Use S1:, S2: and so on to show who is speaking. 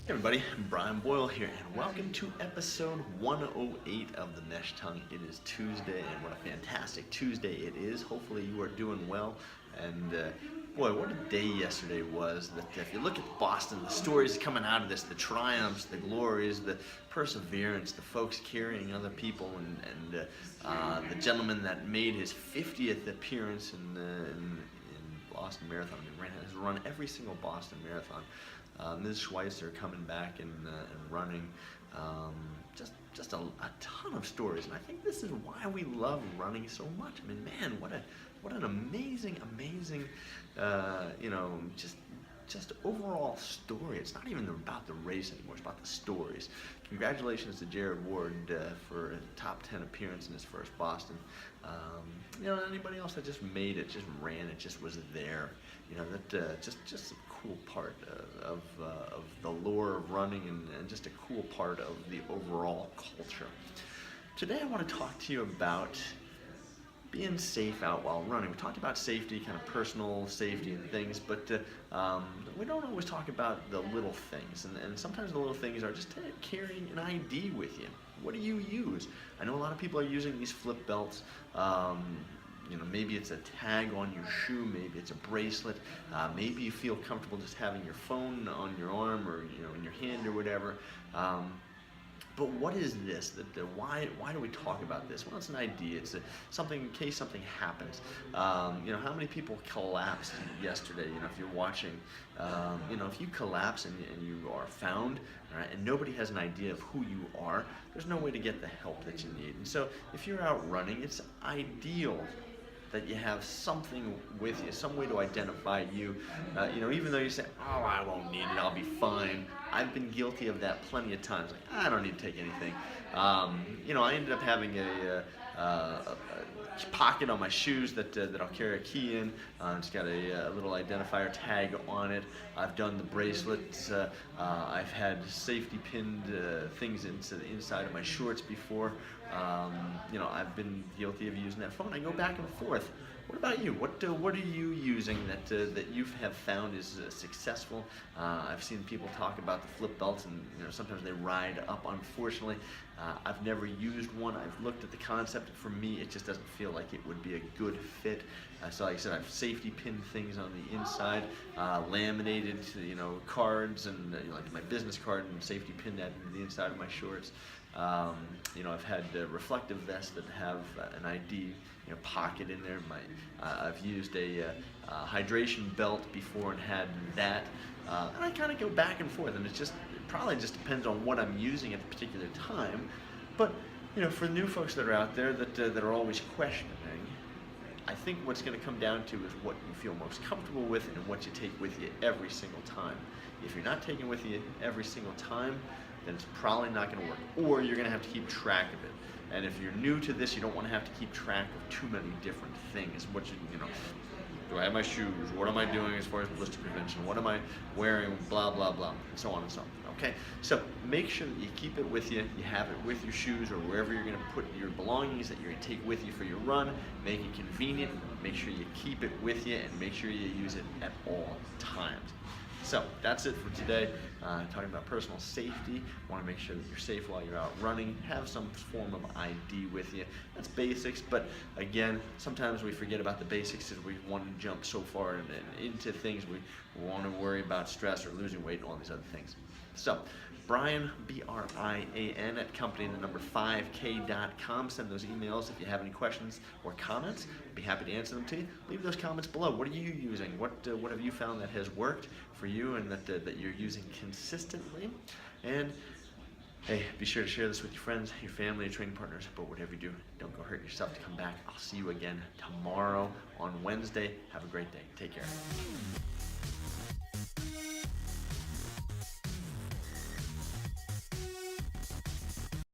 S1: Hey everybody, Brian Boyle here, and welcome to episode 108 of the Nesh Tongue. It is Tuesday, and what a fantastic Tuesday it is. Hopefully you are doing well, and boy, what a day yesterday was. That if you look at Boston, the stories coming out of this, the triumphs, the glories, the perseverance, the folks carrying other people, and the gentleman that made his 50th appearance in Boston Marathon. He has run every single Boston Marathon. Ms. Schweitzer coming back and running, just a ton of stories, and I think this is why we love running so much. I mean, man, what an amazing, just overall story. It's not even about the race anymore; it's about the stories. Congratulations to Jared Ward for a top 10 appearance in his first Boston. Anybody else that just made it, just ran it, just was there. Just a cool part of the lore of running, and just a cool part of the overall culture. Today I want to talk to you about being safe out while running. We talked about safety, kind of personal safety and things, but we don't always talk about the little things, and sometimes the little things are just carrying an ID with you. What do you use? I know a lot of people are using these flip belts. Maybe it's a tag on your shoe, maybe it's a bracelet, maybe you feel comfortable just having your phone on your arm or in your hand or whatever. But what is this? Why do we talk about this? Well, it's an idea. It's something in case something happens. How many people collapsed yesterday? If you're watching, if you collapse and you are found, right, and nobody has an idea of who you are, there's no way to get the help that you need. And so if you're out running, it's ideal that you have something with you, some way to identify you. Even though you say, "Oh, I won't need it, I'll be fine." I've been guilty of that plenty of times. Like, I don't need to take anything. I ended up having a pocket on my shoes that I'll carry a key in. It's got a little identifier tag on it. I've done the bracelets. I've had safety pinned things into the inside of my shorts before. I've been guilty of using that phone. I go back and forth. What about you? What are you using that you have found is successful? I've seen people talk about the flip belts, and sometimes they ride up. Unfortunately, I've never used one. I've looked at the concept. For me, it just doesn't feel like it would be a good fit. So, like I said, I've safety pinned things on the inside, laminated, cards, and like my business card, and safety pinned that into the inside of my shorts. I've had reflective vests that have an ID pocket in there. I've used a hydration belt before and had that. And I kind of go back and forth, and it probably just depends on what I'm using at the particular time. But for new folks that are out there that are always questioning, I think what's going to come down to is what you feel most comfortable with and what you take with you every single time. If you're not taking with you every single time, then it's probably not going to work, or you're going to have to keep track of it. And if you're new to this, you don't want to have to keep track of too many different things. Do I have my shoes? What am I doing as far as ballistic prevention? What am I wearing? Blah, blah, blah, and so on and so on. Okay, so make sure that you keep it with you. You have it with your shoes or wherever you're going to put your belongings that you're going to take with you for your run. Make it convenient. Make sure you keep it with you, and make sure you use it at all times. So that's it for today. Talking about personal safety. Want to make sure that you're safe while you're out running. Have some form of ID with you. That's basics, but again, sometimes we forget about the basics as we want to jump so far and into things. We want to worry about stress or losing weight and all these other things. So, Brian, B-R-I-A-N, at company5k.com. Send those emails if you have any questions or comments. I'd be happy to answer them to you. Leave those comments below. What are you using? What have you found that has worked for you and that you're using consistently? And hey, be sure to share this with your friends, your family, your training partners. But whatever you do, don't go hurt yourself to come back. I'll see you again tomorrow on Wednesday. Have a great day. Take care.